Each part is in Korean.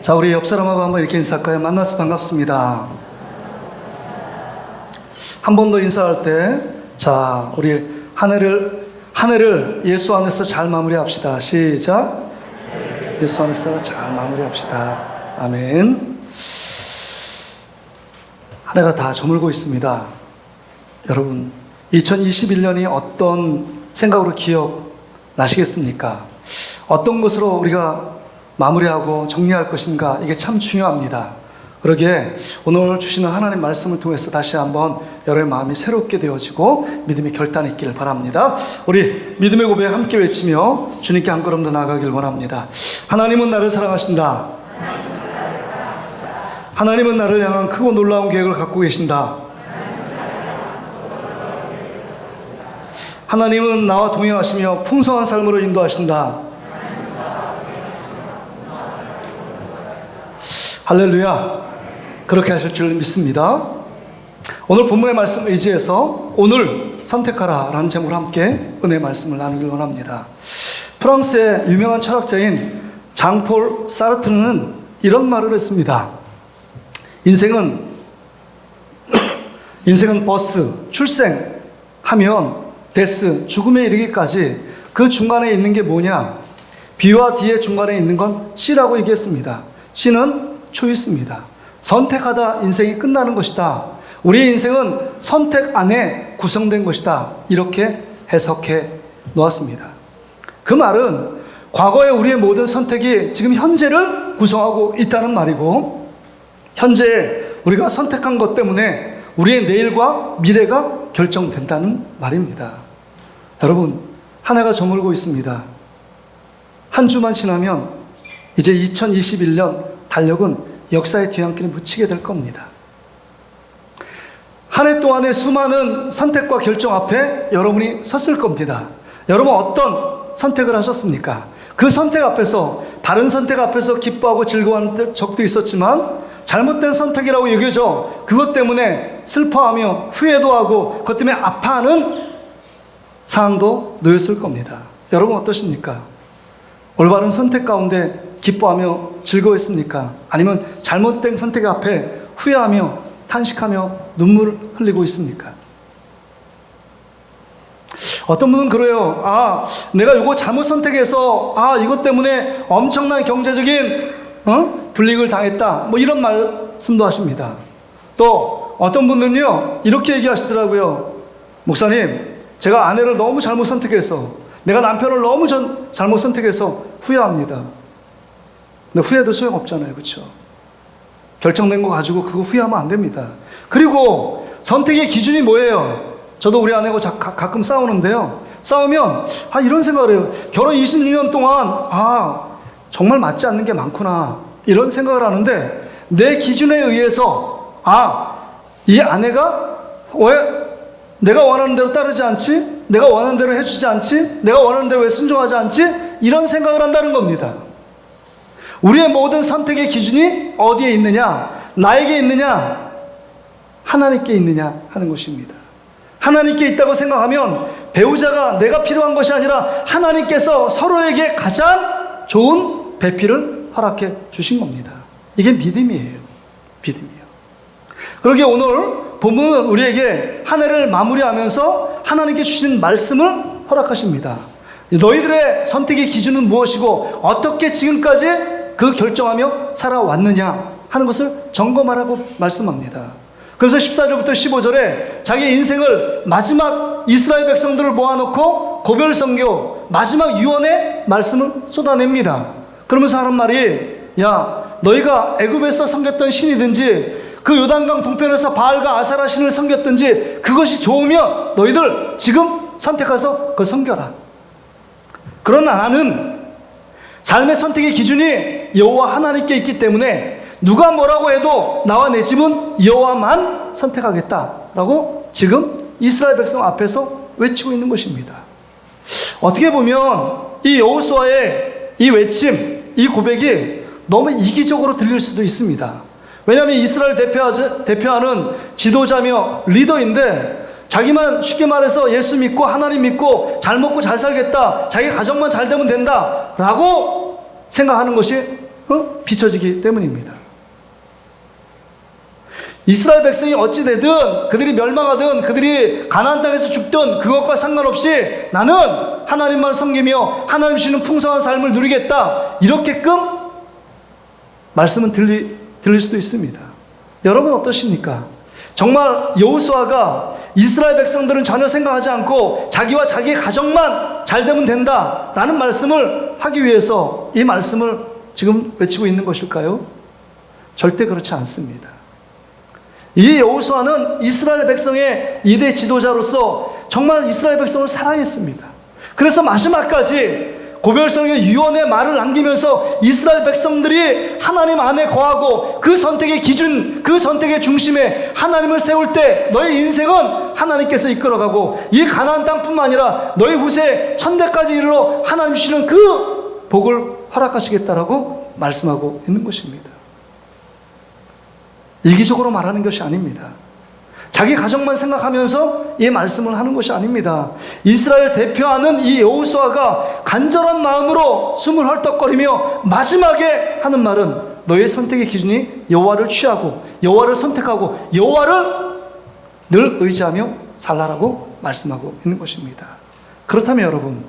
자, 우리 옆 사람하고 한번 이렇게 인사할까요? 만나서 반갑습니다. 한 번 더 인사할 때, 자, 우리 한 해를 예수 안에서 잘 마무리합시다. 시작. 예수 안에서 잘 마무리합시다. 아멘. 한 해가 다 저물고 있습니다. 여러분, 2021년이 어떤 생각으로 기억나시겠습니까? 어떤 것으로 우리가 마무리하고 정리할 것인가, 이게 참 중요합니다. 그러기에 오늘 주시는 하나님 말씀을 통해서 다시 한번 여러분의 마음이 새롭게 되어지고 믿음의 결단이 있기를 바랍니다. 우리 믿음의 고백 함께 외치며 주님께 한 걸음 더 나아가길 원합니다. 하나님은 나를 사랑하신다. 하나님은 나를 향한 크고 놀라운 계획을 갖고 계신다. 하나님은 나와 동행하시며 풍성한 삶으로 인도하신다. 할렐루야. 그렇게 하실 줄 믿습니다. 오늘 본문의 말씀을 의지해서 오늘 선택하라 라는 제목으로 함께 은혜의 말씀을 나누길 원합니다. 프랑스의 유명한 철학자인 장폴 사르트르는 이런 말을 했습니다. 인생은 버스, 출생하면 데스, 죽음에 이르기까지 그 중간에 있는 게 뭐냐? B와 D의 중간에 있는 건 C라고 얘기했습니다. C는 초이스입니다. 선택하다 인생이 끝나는 것이다. 우리의 인생은 선택 안에 구성된 것이다. 이렇게 해석해 놓았습니다. 그 말은 과거의 우리의 모든 선택이 지금 현재를 구성하고 있다는 말이고, 현재 우리가 선택한 것 때문에 우리의 내일과 미래가 결정된다는 말입니다. 여러분, 한 해가 저물고 있습니다. 한 주만 지나면 이제 2021년 달력은 역사의 뒤안길에 묻히게 될 겁니다. 한 해 동안의 수많은 선택과 결정 앞에 여러분이 섰을 겁니다. 여러분, 어떤 선택을 하셨습니까? 그 선택 앞에서, 다른 선택 앞에서 기뻐하고 즐거워하는 적도 있었지만 잘못된 선택이라고 여겨져 그것 때문에 슬퍼하며 후회도 하고 그것 때문에 아파하는 상황도 놓였을 겁니다. 여러분 어떠십니까? 올바른 선택 가운데 기뻐하며 즐거워했습니까? 아니면 잘못된 선택 앞에 후회하며 탄식하며 눈물을 흘리고 있습니까? 어떤 분은 그래요. 내가 이거 잘못 선택해서 이것 때문에 엄청난 경제적인 불이익을 당했다. 뭐 이런 말씀도 하십니다. 또 어떤 분들은요, 이렇게 얘기하시더라고요. 목사님, 제가 아내를 너무 잘못 선택해서, 내가 남편을 너무 잘못 선택해서 후회합니다. 근데 후회도 소용없잖아요. 그렇죠? 결정된 거 가지고 그거 후회하면 안 됩니다. 그리고 선택의 기준이 뭐예요? 저도 우리 아내하고 가끔 싸우는데요. 싸우면 이런 생각을 해요. 결혼 26년 동안 정말 맞지 않는 게 많구나, 이런 생각을 하는데, 내 기준에 의해서 이 아내가 왜 내가 원하는 대로 따르지 않지? 내가 원하는 대로 해주지 않지? 내가 원하는 대로 왜 순종하지 않지? 이런 생각을 한다는 겁니다. 우리의 모든 선택의 기준이 어디에 있느냐? 나에게 있느냐? 하나님께 있느냐? 하는 것입니다. 하나님께 있다고 생각하면 배우자가 내가 필요한 것이 아니라 하나님께서 서로에게 가장 좋은 배필을 허락해 주신 겁니다. 이게 믿음이에요. 믿음이에요. 그러기에 오늘 본문은 우리에게 한 해를 마무리하면서 하나님께 주신 말씀을 허락하십니다. 너희들의 선택의 기준은 무엇이고 어떻게 지금까지 그 결정하며 살아왔느냐 하는 것을 점검하라고 말씀합니다. 그래서 14절부터 15절에 자기 인생을 마지막 이스라엘 백성들을 모아놓고 고별 선교, 마지막 유언의 말씀을 쏟아냅니다. 그러면서 하는 말이, 너희가 애굽에서 섬겼던 신이든지 그 요단강 동편에서 바알과 아세라 신을 섬겼든지 그것이 좋으면 너희들 지금 선택해서 그걸 섬겨라. 그러나 나는 삶의 선택의 기준이 여호와 하나님께 있기 때문에 누가 뭐라고 해도 나와 내 집은 여호와만 선택하겠다라고 지금 이스라엘 백성 앞에서 외치고 있는 것입니다. 어떻게 보면 이 여호수아의 이 외침, 이 고백이 너무 이기적으로 들릴 수도 있습니다. 왜냐하면 이스라엘 대표하는 지도자며 리더인데, 자기만 쉽게 말해서 예수 믿고 하나님 믿고 잘 먹고 잘 살겠다, 자기 가정만 잘 되면 된다 라고 생각하는 것이 비춰지기 때문입니다. 이스라엘 백성이 어찌되든 그들이 멸망하든 그들이 가나안 땅에서 죽든 그것과 상관없이 나는 하나님만 섬기며 하나님 주시는 풍성한 삶을 누리겠다, 이렇게끔 말씀은 들릴 수도 있습니다. 여러분 어떠십니까? 정말 여호수아가 이스라엘 백성들은 전혀 생각하지 않고 자기와 자기의 가정만 잘 되면 된다라는 말씀을 하기 위해서 이 말씀을 지금 외치고 있는 것일까요? 절대 그렇지 않습니다. 이 여호수아는 이스라엘 백성의 2대 지도자로서 정말 이스라엘 백성을 사랑했습니다. 그래서 마지막까지 고별성의 유언의 말을 남기면서 이스라엘 백성들이 하나님 안에 거하고 그 선택의 기준, 그 선택의 중심에 하나님을 세울 때 너의 인생은 하나님께서 이끌어가고 이 가나안 땅뿐만 아니라 너의 후세 천대까지 이르러 하나님 주시는 그 복을 허락하시겠다라고 말씀하고 있는 것입니다. 이기적으로 말하는 것이 아닙니다. 자기 가정만 생각하면서 이 말씀을 하는 것이 아닙니다. 이스라엘 대표하는 이 여호수아가 간절한 마음으로 숨을 헐떡거리며 마지막에 하는 말은 너의 선택의 기준이 여호와를 취하고 여호와를 선택하고 여호와를 늘 의지하며 살라라고 말씀하고 있는 것입니다. 그렇다면 여러분,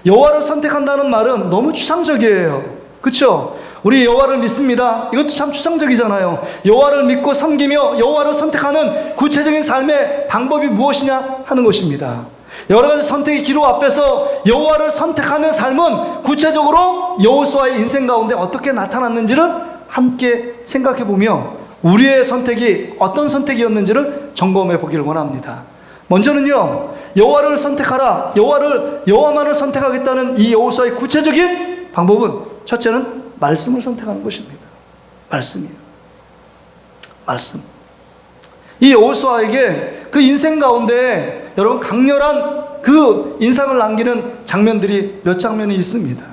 여호와를 선택한다는 말은 너무 추상적이에요. 그렇죠? 우리 여호와를 믿습니다. 이것도 참 추상적이잖아요. 여호와를 믿고 섬기며 여호와를 선택하는 구체적인 삶의 방법이 무엇이냐 하는 것입니다. 여러 가지 선택의 기로 앞에서 여호와를 선택하는 삶은 구체적으로 여호수아의 인생 가운데 어떻게 나타났는지를 함께 생각해 보며 우리의 선택이 어떤 선택이었는지를 점검해 보기를 원합니다. 먼저는요, 여호와를 선택하라, 여호와만을 선택하겠다는 이 여호수아의 구체적인 방법은 첫째는 말씀을 선택하는 것입니다. 말씀이에요. 말씀. 이 여호수아에게 그 인생 가운데 여러분 강렬한 그 인상을 남기는 장면들이 몇 장면이 있습니다.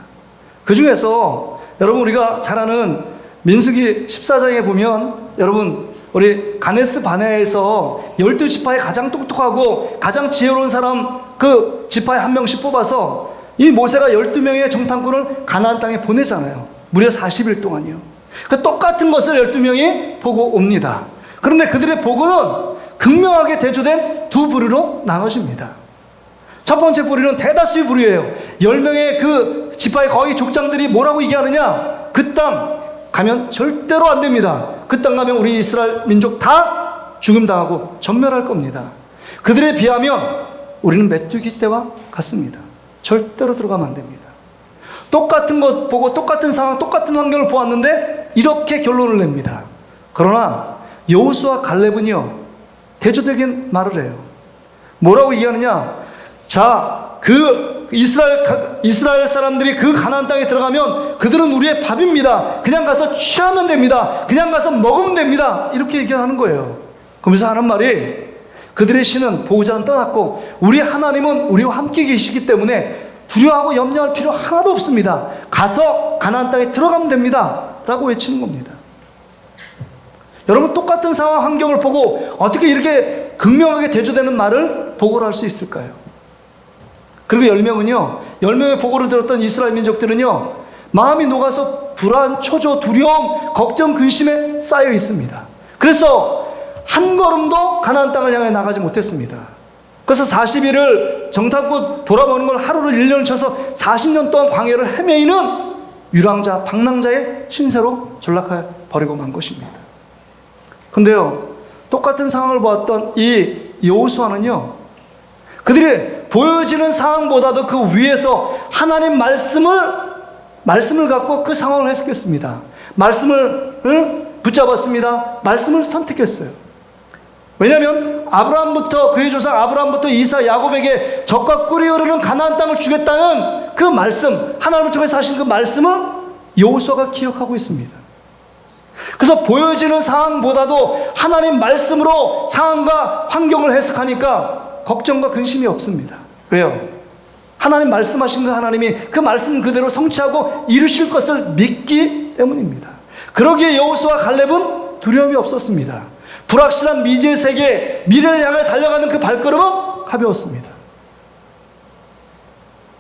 그 중에서 여러분 우리가 잘 아는 민수기 14장에 보면 여러분 우리 가네스 바네아에서 12지파에 가장 똑똑하고 가장 지혜로운 사람 그 지파에 한 명씩 뽑아서 이 모세가 12명의 정탐꾼을 가나안 땅에 보내잖아요. 무려 40일 동안이요. 그 똑같은 것을 12명이 보고 옵니다. 그런데 그들의 보고는 극명하게 대조된 두 부류로 나눠집니다. 첫 번째 부류는 대다수의 부류예요. 10명의 그 지파의 거의 족장들이 뭐라고 얘기하느냐? 그 땅 가면 절대로 안 됩니다. 그 땅 가면 우리 이스라엘 민족 다 죽음당하고 전멸할 겁니다. 그들에 비하면 우리는 메뚜기 떼와 같습니다. 절대로 들어가면 안 됩니다. 똑같은 것 보고 똑같은 상황, 똑같은 환경을 보았는데 이렇게 결론을 냅니다. 그러나 여호수아 갈렙은요, 대조적인 말을 해요. 뭐라고 얘기하느냐? 자, 그 이스라엘 사람들이 그 가나안 땅에 들어가면 그들은 우리의 밥입니다. 그냥 가서 취하면 됩니다. 그냥 가서 먹으면 됩니다. 이렇게 얘기하는 거예요. 그러면서 하는 말이 그들의 신은 보호자는 떠났고 우리 하나님은 우리와 함께 계시기 때문에 두려워하고 염려할 필요 하나도 없습니다. 가서 가나안 땅에 들어가면 됩니다. 라고 외치는 겁니다. 여러분 똑같은 상황 환경을 보고 어떻게 이렇게 극명하게 대조되는 말을 보고를 할 수 있을까요? 그리고 10명의 보고를 들었던 이스라엘 민족들은요, 마음이 녹아서 불안, 초조, 두려움, 걱정, 근심에 쌓여 있습니다. 그래서 한 걸음도 가나안 땅을 향해 나가지 못했습니다. 그래서 40일을 정탐꾼 돌아보는 걸 하루를 1년을 쳐서 40년 동안 광야를 헤매이는 유랑자, 방랑자의 신세로 전락해 버리고 만 것입니다. 근데요, 똑같은 상황을 보았던 이 여호수아는요, 그들이 보여지는 상황보다도 그 위에서 하나님 말씀을 갖고 그 상황을 해석했습니다. 말씀을 붙잡았습니다. 말씀을 선택했어요. 왜냐하면 아브라함부터 그의 조상 아브라함부터 이사 야곱에게 젖과 꿀이 흐르는 가나안 땅을 주겠다는 그 말씀, 하나님을 통해서 하신 그 말씀을 여호수아가 기억하고 있습니다. 그래서 보여지는 상황보다도 하나님 말씀으로 상황과 환경을 해석하니까 걱정과 근심이 없습니다. 왜요? 하나님 말씀하신 그 하나님이 그 말씀 그대로 성취하고 이루실 것을 믿기 때문입니다. 그러기에 여호수아 갈렙은 두려움이 없었습니다. 불확실한 미지의 세계, 미래를 향해 달려가는 그 발걸음은 가벼웠습니다.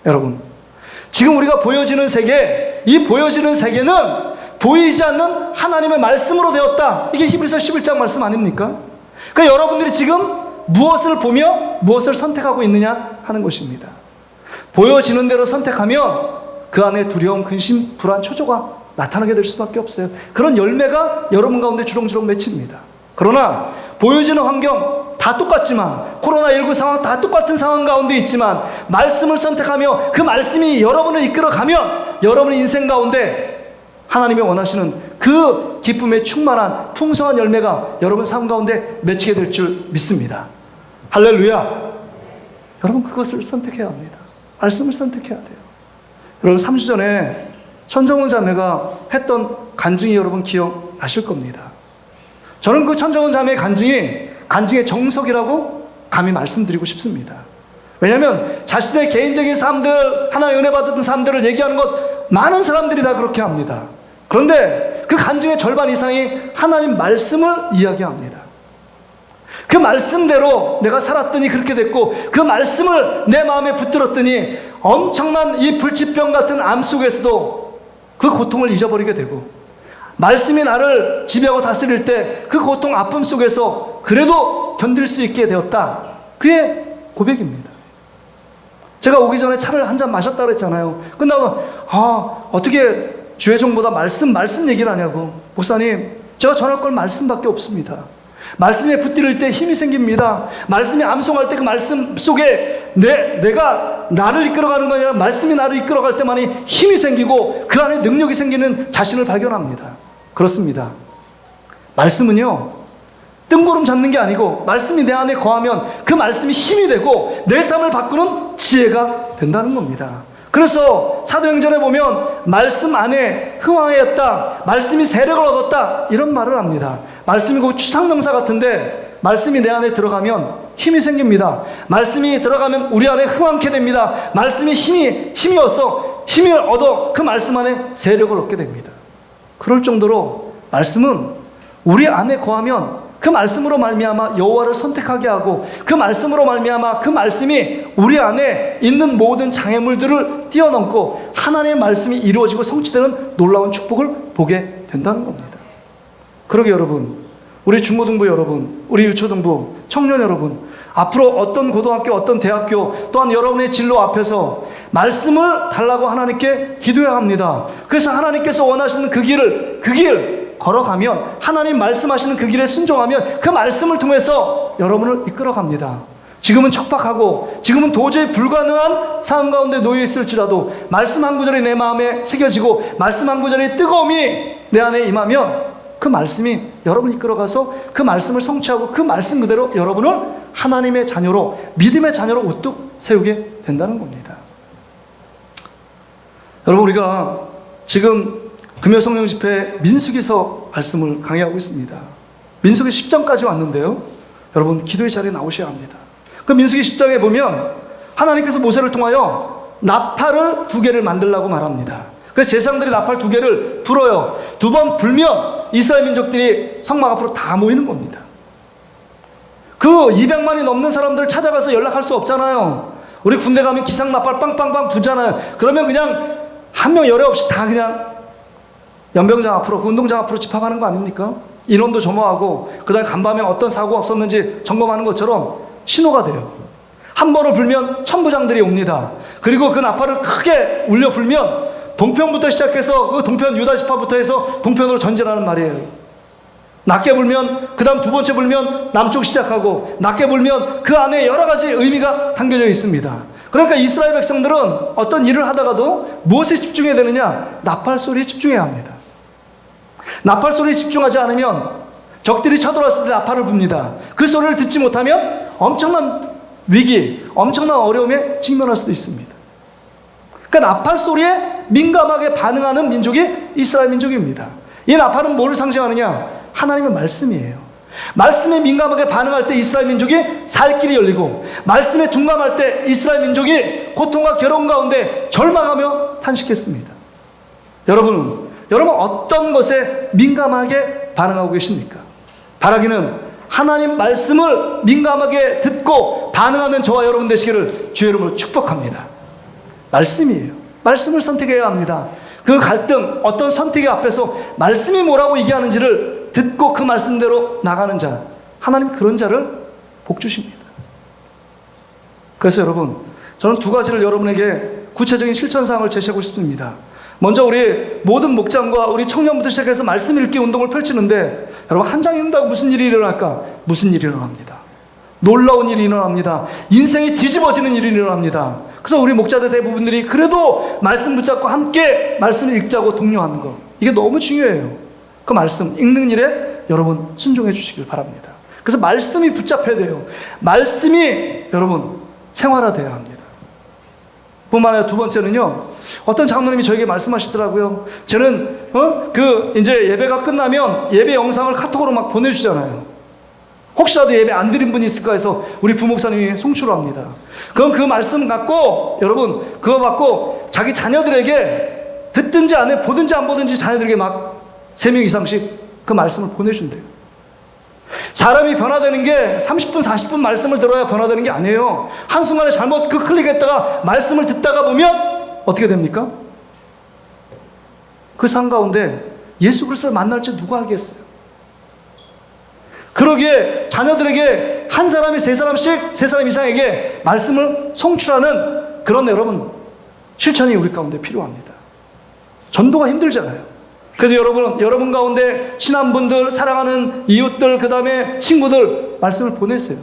여러분, 지금 우리가 보여지는 세계, 이 보여지는 세계는 보이지 않는 하나님의 말씀으로 되었다. 이게 히브리서 11장 말씀 아닙니까? 그러니까 여러분들이 지금 무엇을 보며 무엇을 선택하고 있느냐 하는 것입니다. 보여지는 대로 선택하면 그 안에 두려움, 근심, 불안, 초조가 나타나게 될 수밖에 없어요. 그런 열매가 여러분 가운데 주렁주렁 맺힙니다. 그러나 보여지는 환경 다 똑같지만, 코로나19 상황 다 똑같은 상황 가운데 있지만, 말씀을 선택하며 그 말씀이 여러분을 이끌어가면 여러분의 인생 가운데 하나님이 원하시는 그 기쁨에 충만한 풍성한 열매가 여러분 삶 가운데 맺히게 될 줄 믿습니다. 할렐루야. 여러분 그것을 선택해야 합니다. 말씀을 선택해야 돼요. 여러분 3주 전에 천정훈 자매가 했던 간증이 여러분 기억나실 겁니다. 저는 그 천정훈 자매의 간증의 정석이라고 감히 말씀드리고 싶습니다. 왜냐하면 자신의 개인적인 삶들, 하나의 은혜 받은 삶들을 얘기하는 것 많은 사람들이 다 그렇게 합니다. 그런데 그 간증의 절반 이상이 하나님 말씀을 이야기합니다. 그 말씀대로 내가 살았더니 그렇게 됐고, 그 말씀을 내 마음에 붙들었더니 엄청난 이 불치병 같은 암 속에서도 그 고통을 잊어버리게 되고, 말씀이 나를 지배하고 다스릴 때 그 고통, 아픔 속에서 그래도 견딜 수 있게 되었다. 그의 고백입니다. 제가 오기 전에 차를 한 잔 마셨다고 그랬잖아요. 끝나고 어떻게 주회종보다 말씀 얘기를 하냐고. 목사님, 제가 전할 걸 말씀밖에 없습니다. 말씀에 붙들릴 때 힘이 생깁니다. 말씀이 암송할 때 그 말씀 속에 내가 나를 이끌어가는 거 아니라 말씀이 나를 이끌어갈 때만이 힘이 생기고 그 안에 능력이 생기는 자신을 발견합니다. 그렇습니다. 말씀은요, 뜬구름 잡는 게 아니고 말씀이 내 안에 거하면 그 말씀이 힘이 되고 내 삶을 바꾸는 지혜가 된다는 겁니다. 그래서 사도행전에 보면 말씀 안에 흥황하였다, 말씀이 세력을 얻었다, 이런 말을 합니다. 말씀이 그 추상명사 같은데, 말씀이 내 안에 들어가면 힘이 생깁니다. 말씀이 들어가면 우리 안에 흥황케 됩니다. 말씀이 힘이 얻어 그 말씀 안에 세력을 얻게 됩니다. 그럴 정도로 말씀은 우리 안에 거하면 그 말씀으로 말미암아 여호와를 선택하게 하고, 그 말씀으로 말미암아 그 말씀이 우리 안에 있는 모든 장애물들을 뛰어넘고 하나님의 말씀이 이루어지고 성취되는 놀라운 축복을 보게 된다는 겁니다. 그러게 여러분, 우리 중고등부 여러분, 우리 유초등부 청년 여러분, 앞으로 어떤 고등학교, 어떤 대학교, 또한 여러분의 진로 앞에서 말씀을 달라고 하나님께 기도해야 합니다. 그래서 하나님께서 원하시는 그 길 걸어가면, 하나님 말씀하시는 그 길에 순종하면 그 말씀을 통해서 여러분을 이끌어갑니다. 지금은 척박하고 지금은 도저히 불가능한 상황 가운데 놓여 있을지라도 말씀 한 구절이 내 마음에 새겨지고 말씀 한 구절의 뜨거움이 내 안에 임하면 그 말씀이 여러분을 이끌어가서 그 말씀을 성취하고 그 말씀 그대로 여러분을 하나님의 자녀로, 믿음의 자녀로 우뚝 세우게 된다는 겁니다. 여러분, 우리가 지금 금요성령 집회 민수기서 말씀을 강의하고 있습니다. 민수기 10장까지 왔는데요, 여러분 기도의 자리에 나오셔야 합니다. 그 민수기 10장에 보면 하나님께서 모세를 통하여 나팔을 2개를 만들라고 말합니다. 그래서 제사장들이 나팔 2개를 불어요. 2번 불면 이스라엘 민족들이 성막 앞으로 다 모이는 겁니다. 그 200만이 넘는 사람들을 찾아가서 연락할 수 없잖아요. 우리 군대 가면 기상 나팔 빵빵빵 부잖아요. 그러면 그냥 한 명 열애 없이 다 그냥 연병장 앞으로, 그 운동장 앞으로 집합하는 거 아닙니까? 인원도 점호하고 그 다음에 간밤에 어떤 사고가 없었는지 점검하는 것처럼 신호가 돼요. 한 번을 불면 천부장들이 옵니다. 그리고 그 나팔을 크게 울려 불면 동편부터 시작해서 그 동편 유다지파부터 해서 동편으로 전진하는 말이에요. 낮게 불면 그 다음 2번째 불면 남쪽 시작하고, 낮게 불면 그 안에 여러 가지 의미가 담겨져 있습니다. 그러니까 이스라엘 백성들은 어떤 일을 하다가도 무엇에 집중해야 되느냐? 나팔 소리에 집중해야 합니다. 나팔 소리에 집중하지 않으면 적들이 쳐들어왔을 때 나팔을 붑니다. 그 소리를 듣지 못하면 엄청난 위기, 엄청난 어려움에 직면할 수도 있습니다. 그러니까 나팔 소리에 민감하게 반응하는 민족이 이스라엘 민족입니다. 이 나팔은 뭐를 상징하느냐? 하나님의 말씀이에요. 말씀에 민감하게 반응할 때 이스라엘 민족이 살 길이 열리고, 말씀에 둔감할 때 이스라엘 민족이 고통과 괴로움 가운데 절망하며 탄식했습니다. 여러분 어떤 것에 민감하게 반응하고 계십니까? 바라기는 하나님 말씀을 민감하게 듣고 반응하는 저와 여러분 되시기를 주의 이름으로 축복합니다. 말씀이에요. 말씀을 선택해야 합니다. 그 갈등, 어떤 선택의 앞에서 말씀이 뭐라고 얘기하는지를 듣고 그 말씀대로 나가는 자, 하나님 그런 자를 복 주십니다. 그래서 여러분, 저는 두 가지를 여러분에게 구체적인 실천사항을 제시하고 싶습니다. 먼저 우리 모든 목장과 우리 청년부터 시작해서 말씀 읽기 운동을 펼치는데, 여러분 한 장 읽는다고 무슨 일이 일어날까? 무슨 일이 일어납니다. 놀라운 일이 일어납니다. 인생이 뒤집어지는 일이 일어납니다. 그래서 우리 목자들 대부분들이 그래도 말씀 붙잡고 함께 말씀을 읽자고 독려하는 거, 이게 너무 중요해요. 그 말씀 읽는 일에 여러분 순종해 주시길 바랍니다. 그래서 말씀이 붙잡혀야 돼요. 말씀이 여러분 생활화돼야 합니다. 뿐만 아니라 두 번째는요, 어떤 장로님이 저에게 말씀하시더라고요. 저는 이제 예배가 끝나면 예배 영상을 카톡으로 막 보내주잖아요. 혹시라도 예배 안 드린 분이 있을까 해서 우리 부목사님이 송출을 합니다. 그럼 그 말씀 갖고 여러분 그거 받고 자기 자녀들에게 듣든지 안 해, 보든지 안 보든지 자녀들에게 막 3명 이상씩 그 말씀을 보내준대요. 사람이 변화되는 게 30분 40분 말씀을 들어야 변화되는 게 아니에요. 한순간에 잘못 그 클릭했다가 말씀을 듣다가 보면 어떻게 됩니까? 그 삶 가운데 예수 그리스도를 만날지 누가 알겠어요. 그러기에 자녀들에게 한 사람이 3사람씩 3사람 이상에게 말씀을 송출하는 그런 여러분 실천이 우리 가운데 필요합니다. 전도가 힘들잖아요. 그래도 여러분 가운데 친한 분들, 사랑하는 이웃들, 그 다음에 친구들 말씀을 보내세요.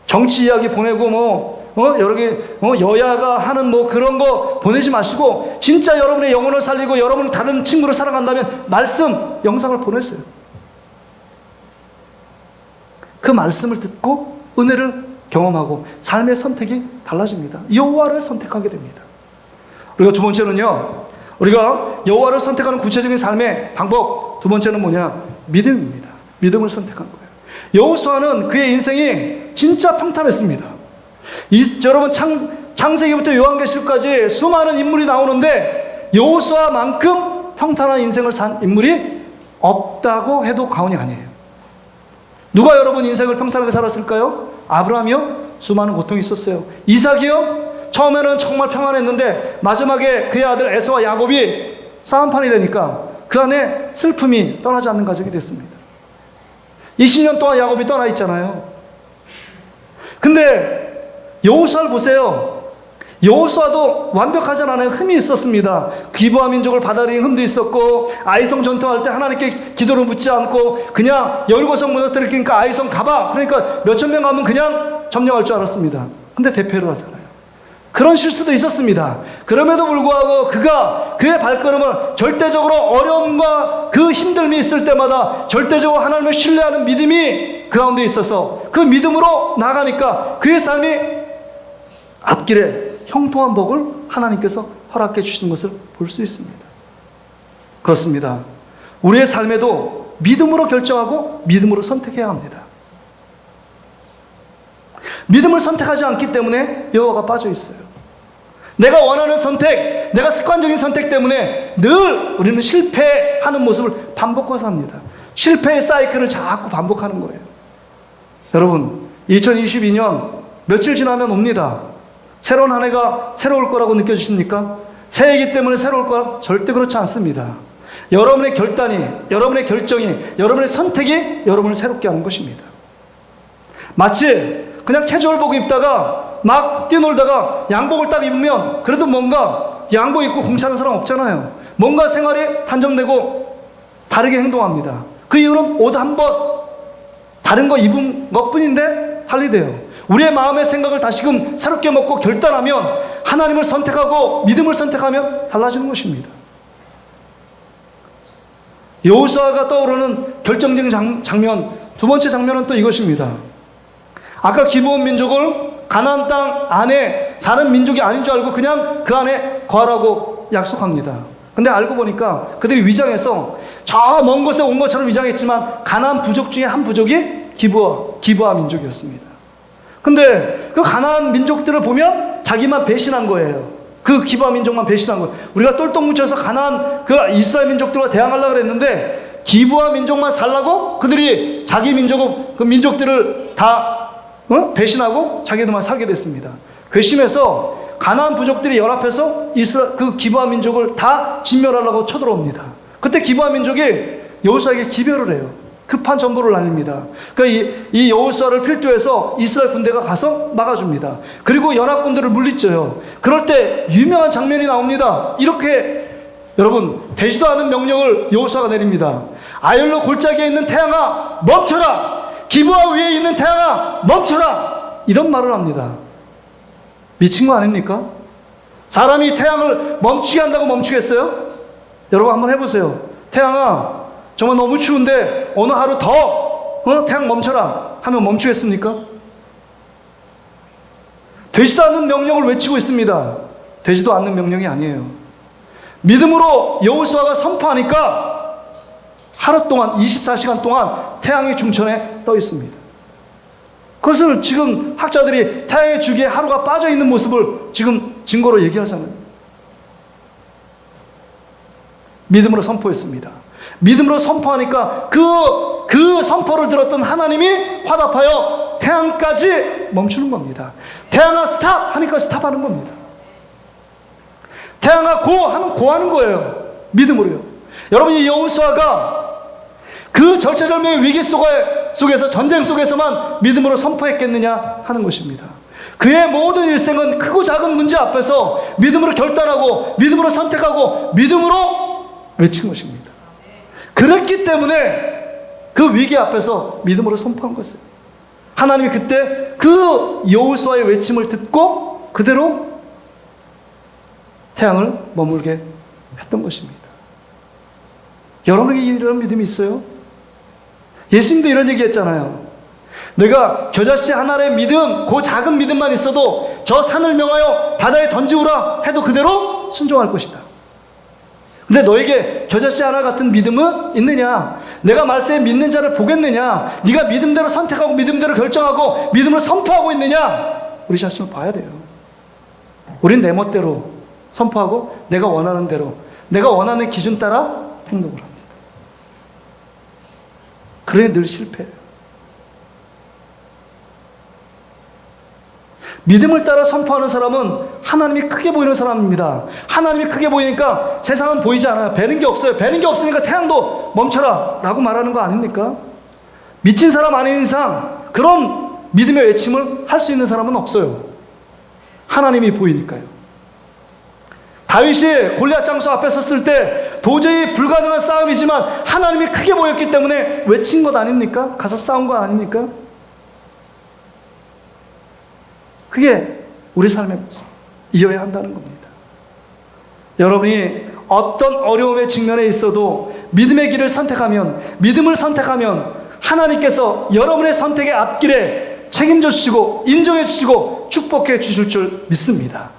정치 이야기 보내고 여러 개 여야가 하는 그런 거 보내지 마시고 진짜 여러분의 영혼을 살리고 여러분을 다른 친구를 사랑한다면 말씀 영상을 보내세요. 그 말씀을 듣고 은혜를 경험하고 삶의 선택이 달라집니다. 여호와를 선택하게 됩니다. 우리가 두 번째는요, 우리가 여호와를 선택하는 구체적인 삶의 방법 두 번째는 뭐냐? 믿음입니다. 믿음을 선택한 거예요. 여호수아는 그의 인생이 진짜 평탄했습니다. 여러분 창세기부터 요한계시록까지 수많은 인물이 나오는데 여호수아만큼 평탄한 인생을 산 인물이 없다고 해도 과언이 아니에요. 누가 여러분 인생을 평탄하게 살았을까요? 아브라함이요? 수많은 고통이 있었어요. 이삭이요? 처음에는 정말 평안했는데 마지막에 그의 아들 에서와 야곱이 싸움판이 되니까 그 안에 슬픔이 떠나지 않는 가정이 됐습니다. 20년 동안 야곱이 떠나 있잖아요. 근데 여호수아를 보세요. 여호수아도 완벽하지 않아요. 흠이 있었습니다. 기브아 민족을 받아들인 흠도 있었고, 아이성 전투할 때 하나님께 기도를 묻지 않고 그냥 여리고성 무너뜨리니까 아이성 가봐, 그러니까 몇천 명 가면 그냥 점령할 줄 알았습니다. 근데 대패를 하잖아요. 그런 실수도 있었습니다. 그럼에도 불구하고 그의 발걸음을 절대적으로 어려움과 그 힘듦이 있을 때마다 절대적으로 하나님을 신뢰하는 믿음이 그 가운데 있어서 그 믿음으로 나가니까 그의 삶이 앞길에 형통한 복을 하나님께서 허락해 주시는 것을 볼 수 있습니다. 그렇습니다. 우리의 삶에도 믿음으로 결정하고 믿음으로 선택해야 합니다. 믿음을 선택하지 않기 때문에 여호와가 빠져 있어요. 내가 원하는 선택, 내가 습관적인 선택 때문에 늘 우리는 실패하는 모습을 반복해서 합니다. 실패의 사이클을 자꾸 반복하는 거예요. 여러분, 2022년 며칠 지나면 옵니다. 새로운 한 해가 새로울 거라고 느껴지십니까? 새해이기 때문에 새로울 거라? 절대 그렇지 않습니다. 여러분의 결단이, 여러분의 결정이, 여러분의 선택이 여러분을 새롭게 하는 것입니다. 마치 그냥 캐주얼복 입다가 막 뛰놀다가 양복을 딱 입으면 그래도 뭔가 양복 입고 공차는 사람 없잖아요. 뭔가 생활이 단정되고 다르게 행동합니다. 그 이유는 옷 한 번 다른 거 입은 것뿐인데 달리돼요. 우리의 마음의 생각을 다시금 새롭게 먹고 결단하면, 하나님을 선택하고 믿음을 선택하면 달라지는 것입니다. 여호수아가 떠오르는 결정적인 장면, 두 번째 장면은 또 이것입니다. 아까 기브온 민족을 가나안 땅 안에 사는 민족이 아닌 줄 알고 그냥 그 안에 거하라고 약속합니다. 근데 알고 보니까 그들이 위장해서 저 먼 곳에 온 것처럼 위장했지만 가나안 부족 중에 한 부족이 기브아 민족이었습니다. 근데 그 가나안 민족들을 보면 자기만 배신한 거예요. 그 기브아 민족만 배신한 거예요. 우리가 똘똘 뭉쳐서 가나안 그 이스라엘 민족들과 대항하려고 그랬는데 기브아 민족만 살라고 그들이 자기 그 민족들을 다 배신하고 자기들만 살게 됐습니다. 괘씸해서 가나안 부족들이 연합해서 그 기브아 민족을 다 진멸하려고 쳐들어옵니다. 그때 기브아 민족이 여호수아에게 기별을 해요. 급한 전보를 날립니다. 그러니까 이 여호수아를 필두해서 이스라엘 군대가 가서 막아줍니다. 그리고 연합군들을 물리쳐요. 그럴 때 유명한 장면이 나옵니다. 이렇게 여러분 되지도 않은 명령을 여호수아가 내립니다. 아열로 골짜기에 있는 태양아 멈춰라. 기브아 위에 있는 태양아 멈춰라. 이런 말을 합니다. 미친 거 아닙니까? 사람이 태양을 멈추게 한다고 멈추겠어요? 여러분 한번 해보세요. 태양아 정말 너무 추운데 어느 하루 더 태양 멈춰라 하면 멈추겠습니까? 되지도 않는 명령을 외치고 있습니다. 되지도 않는 명령이 아니에요. 믿음으로 여호수아가 선포하니까 하루 동안 24시간 동안 태양이 중천에 떠 있습니다. 그것을 지금 학자들이 태양의 주기에 하루가 빠져 있는 모습을 지금 증거로 얘기하잖아요. 믿음으로 선포했습니다. 믿음으로 선포하니까 그 선포를 들었던 하나님이 화답하여 태양까지 멈추는 겁니다. 태양아 스탑 하니까 스탑하는 겁니다. 태양아 고 하면 고하는 거예요. 믿음으로요. 여러분 이 여호수아가 그 절체절명의 위기 속에서 전쟁 속에서만 믿음으로 선포했겠느냐 하는 것입니다. 그의 모든 일생은 크고 작은 문제 앞에서 믿음으로 결단하고 믿음으로 선택하고 믿음으로 외친 것입니다. 그랬기 때문에 그 위기 앞에서 믿음으로 선포한 것이에요. 하나님이 그때 그 여호수아의 외침을 듣고 그대로 태양을 머물게 했던 것입니다. 여러분에게 이런 믿음이 있어요? 예수님도 이런 얘기 했잖아요. 내가 겨자씨 하나의 믿음, 그 작은 믿음만 있어도 저 산을 명하여 바다에 던지우라 해도 그대로 순종할 것이다. 근데 너에게 겨자씨 하나 같은 믿음은 있느냐? 내가 말씀에 믿는 자를 보겠느냐? 네가 믿음대로 선택하고 믿음대로 결정하고 믿음으로 선포하고 있느냐? 우리 자신을 봐야 돼요. 우린 내 멋대로 선포하고 내가 원하는 대로 내가 원하는 기준 따라 행동을 합니다. 그래 늘 실패해요. 믿음을 따라 선포하는 사람은 하나님이 크게 보이는 사람입니다. 하나님이 크게 보이니까 세상은 보이지 않아요. 배는 게 없어요. 배는 게 없으니까 태양도 멈춰라 라고 말하는 거 아닙니까? 미친 사람 아닌 이상 그런 믿음의 외침을 할 수 있는 사람은 없어요. 하나님이 보이니까요. 다윗이 골리앗 장수 앞에 섰을 때 도저히 불가능한 싸움이지만 하나님이 크게 보였기 때문에 외친 것 아닙니까? 가서 싸운 거 아닙니까? 그게 우리 삶의 모습 이어야 한다는 겁니다. 여러분이 어떤 어려움의 직면에 있어도 믿음의 길을 선택하면, 믿음을 선택하면 하나님께서 여러분의 선택의 앞길에 책임져 주시고 인정해 주시고 축복해 주실 줄 믿습니다.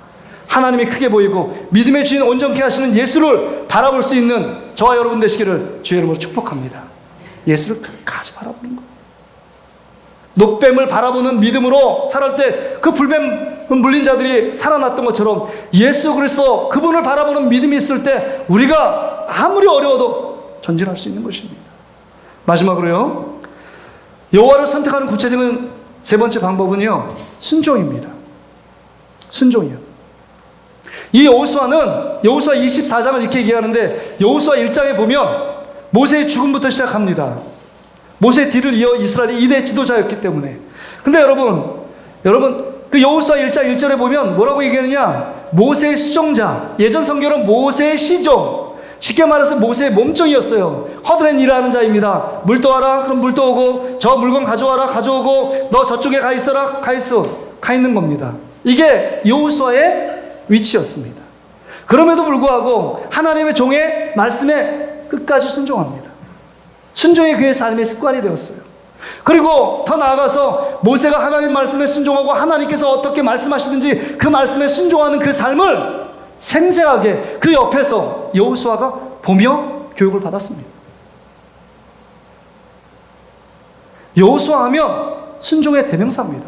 하나님이 크게 보이고 믿음의 주인 온전케 하시는 예수를 바라볼 수 있는 저와 여러분 되시기를 주의 이름으로 축복합니다. 예수를 끝까지 바라보는 것. 녹뱀을 바라보는 믿음으로 살을 때 그 불뱀 물린 자들이 살아났던 것처럼 예수 그리스도 그분을 바라보는 믿음이 있을 때 우리가 아무리 어려워도 전진할 수 있는 것입니다. 마지막으로요, 여호와를 선택하는 구체적인 세 번째 방법은요, 순종입니다. 순종이요. 이 여호수아는 여호수아 24장을 이렇게 얘기하는데 여호수아 1장에 보면 모세의 죽음부터 시작합니다. 모세의 뒤를 이어 이스라엘의 2대 지도자였기 때문에. 근데 여러분 그 여호수아 1장 1절에 보면 뭐라고 얘기하느냐? 모세의 수종자, 예전 성경은 모세의 시종, 쉽게 말해서 모세의 몸종이었어요. 허드렛 일하는 자입니다. 물 떠와라, 그럼 물 떠오고, 저 물건 가져와라, 가져오고, 너 저쪽에 가 있어라, 가 있는 겁니다. 이게 여호수아의 위치였습니다. 그럼에도 불구하고 하나님의 종의 말씀에 끝까지 순종합니다. 순종이 그의 삶의 습관이 되었어요. 그리고 더 나아가서 모세가 하나님 말씀에 순종하고 하나님께서 어떻게 말씀하시든지 그 말씀에 순종하는 그 삶을 생생하게 그 옆에서 여호수아가 보며 교육을 받았습니다. 여호수아 하면 순종의 대명사입니다.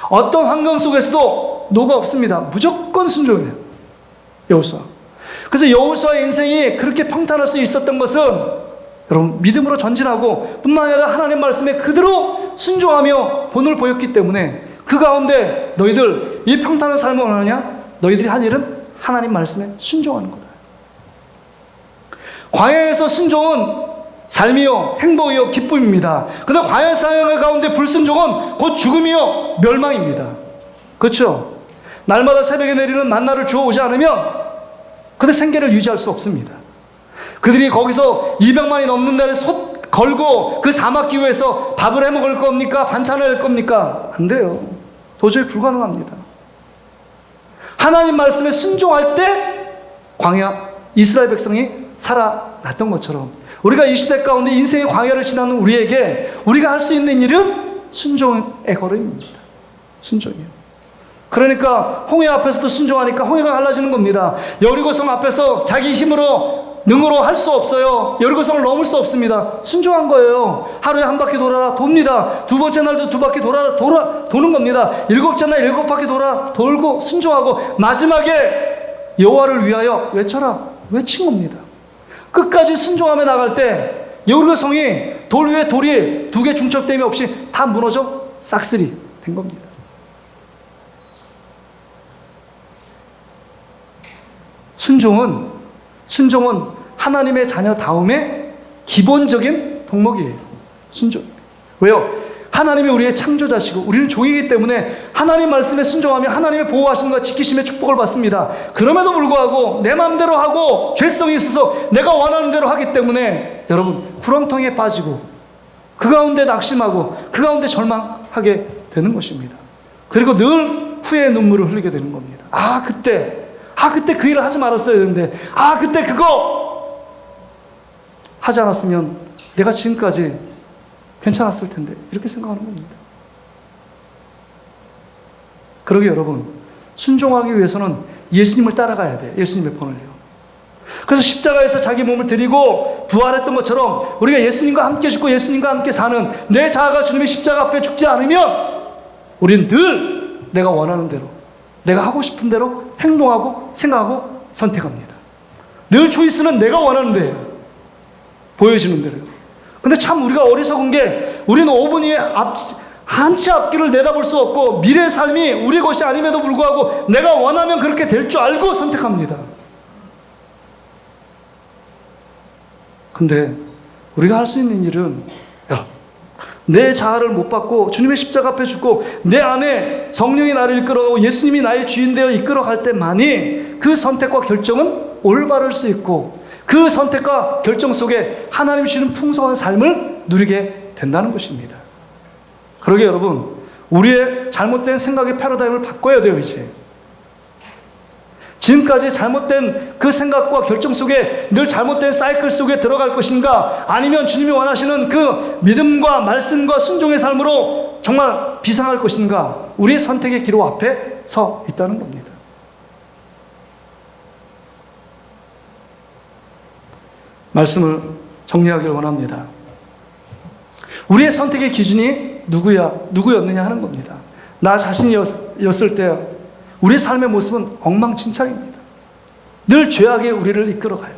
어떤 환경 속에서도 노가 없습니다. 무조건 순종이에요. 여호수아. 그래서 여호수아의 인생이 그렇게 평탄할 수 있었던 것은 여러분 믿음으로 전진하고 뿐만 아니라 하나님 말씀에 그대로 순종하며 본을 보였기 때문에 그 가운데 너희들 이 평탄한 삶을 원하냐? 너희들이 할 일은 하나님 말씀에 순종하는 거다. 광야에서 순종은 삶이요 행복이요 기쁨입니다. 그런데 광야 사역 가운데 불순종은 곧 죽음이요 멸망입니다. 그렇죠? 날마다 새벽에 내리는 만나를 주어오지 않으면 그들 생계를 유지할 수 없습니다. 그들이 거기서 200만이 넘는 날에 솥 걸고 그 사막 기후에서 밥을 해 먹을 겁니까? 반찬을 할 겁니까? 안 돼요. 도저히 불가능합니다. 하나님 말씀에 순종할 때 광야 이스라엘 백성이 살아났던 것처럼 우리가 이 시대 가운데 인생의 광야를 지나는 우리에게 우리가 할 수 있는 일은 순종의 걸음입니다. 순종이요. 그러니까 홍해 앞에서도 순종하니까 홍해가 갈라지는 겁니다. 여리고성 앞에서 자기 힘으로 능으로 할 수 없어요. 여리고성을 넘을 수 없습니다. 순종한 거예요. 하루에 한 바퀴 돌아라 돕니다. 두 번째 날도 두 바퀴 도는 겁니다. 일곱째 날 7바퀴 돌고 순종하고 마지막에 여호와를 위하여 외쳐라 외친 겁니다. 끝까지 순종하며 나갈 때 여리고성이 돌 위에 돌이 2개 중첩됨이 없이 다 무너져 싹쓸이 된 겁니다. 순종은 하나님의 자녀다움의 기본적인 덕목이에요. 순종. 왜요? 하나님이 우리의 창조자시고 우리는 종이기 때문에 하나님 말씀에 순종하면 하나님의 보호하심과 지키심의 축복을 받습니다. 그럼에도 불구하고 내 마음대로 하고 죄성이 있어서 내가 원하는 대로 하기 때문에 여러분 구렁텅이에 빠지고 그 가운데 낙심하고 그 가운데 절망하게 되는 것입니다. 그리고 늘 후회의 눈물을 흘리게 되는 겁니다. 그때 그 일을 하지 말았어야 되는데 그때 그거 하지 않았으면 내가 지금까지 괜찮았을 텐데 이렇게 생각하는 겁니다. 그러게 여러분 순종하기 위해서는 예수님을 따라가야 돼요. 예수님의 본을요. 그래서 십자가에서 자기 몸을 드리고 부활했던 것처럼 우리가 예수님과 함께 죽고 예수님과 함께 사는 내 자아가 주님의 십자가 앞에 죽지 않으면 우리는 늘 내가 원하는 대로 내가 하고 싶은 대로 행동하고 생각하고 선택합니다. 늘 초이스는 내가 원하는 대로 보여지는 대로요. 근데 참 우리가 어리석은 게 우리는 5분 후에 한치 앞길을 내다볼 수 없고 미래의 삶이 우리 것이 아님에도 불구하고 내가 원하면 그렇게 될 줄 알고 선택합니다. 근데 우리가 할 수 있는 일은 내 자아를 못 받고 주님의 십자가 앞에 죽고 내 안에 성령이 나를 이끌어가고 예수님이 나의 주인 되어 이끌어갈 때만이 그 선택과 결정은 올바를 수 있고 그 선택과 결정 속에 하나님이 주시는 풍성한 삶을 누리게 된다는 것입니다. 그러게 여러분 우리의 잘못된 생각의 패러다임을 바꿔야 돼요. 이제 지금까지 잘못된 그 생각과 결정 속에 늘 잘못된 사이클 속에 들어갈 것인가 아니면 주님이 원하시는 그 믿음과 말씀과 순종의 삶으로 정말 비상할 것인가 우리의 선택의 기로 앞에 서 있다는 겁니다. 말씀을 정리하기를 원합니다. 우리의 선택의 기준이 누구였느냐 하는 겁니다. 나 자신이었을 때 우리의 삶의 모습은 엉망진창입니다. 늘 죄악에 우리를 이끌어가요.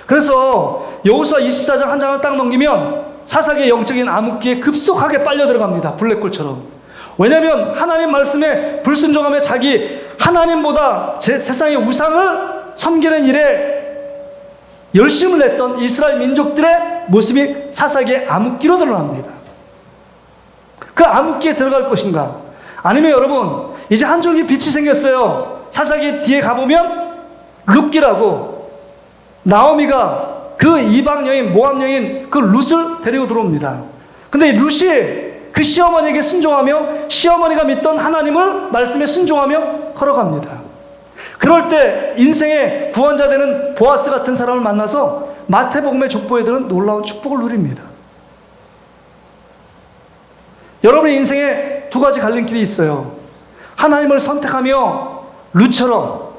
그래서 여호수아 24장 한 장을 딱 넘기면 사사기의 영적인 암흑기에 급속하게 빨려 들어갑니다. 블랙홀처럼. 왜냐하면 하나님 말씀에 불순종하며 자기 하나님보다 세상의 우상을 섬기는 일에 열심을 냈던 이스라엘 민족들의 모습이 사사기의 암흑기로 드러납니다. 그 암흑기에 들어갈 것인가? 아니면 여러분 이제 한 줄기 빛이 생겼어요. 사사기 뒤에 가보면 룻기라고 나오미가 그 이방 여인 모압 여인 그 룻을 데리고 들어옵니다. 근데 룻이 그 시어머니에게 순종하며 시어머니가 믿던 하나님을 말씀에 순종하며 걸어갑니다. 그럴 때 인생의 구원자 되는 보아스 같은 사람을 만나서 마태복음의 족보에 드는 놀라운 축복을 누립니다. 여러분의 인생에 2가지 갈림길이 있어요. 하나님을 선택하며 룻처럼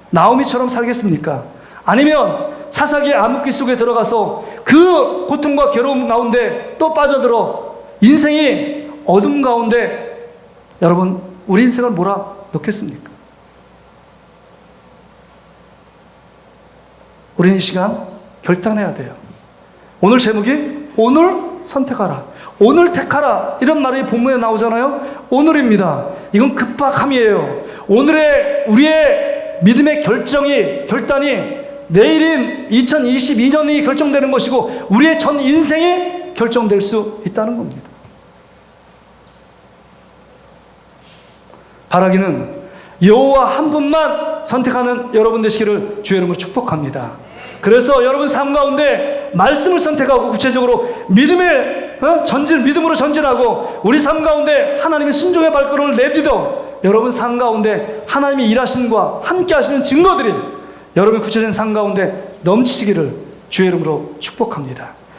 나오미처럼 살겠습니까? 아니면 사사기의 암흑기 속에 들어가서 그 고통과 괴로움 가운데 또 빠져들어 인생이 어둠 가운데 여러분 우리 인생을 몰아넣겠습니까? 우리는 이 시간 결단해야 돼요. 오늘 제목이 오늘 선택하라. 오늘 택하라. 이런 말이 본문에 나오잖아요. 오늘입니다. 이건 급박함이에요. 오늘의 우리의 믿음의 결단이 내일인 2022년이 결정되는 것이고 우리의 전 인생이 결정될 수 있다는 겁니다. 바라기는 여호와 한 분만 선택하는 여러분 되시기를 주의 이름으로 축복합니다. 그래서 여러분 삶 가운데 말씀을 선택하고 구체적으로 믿음으로 전진하고 우리 삶 가운데 하나님의 순종의 발걸음을 내딛어 여러분 삶 가운데 하나님이 일하심과 함께 하시는 증거들이 여러분 구체적인 삶 가운데 넘치시기를 주의 이름으로 축복합니다.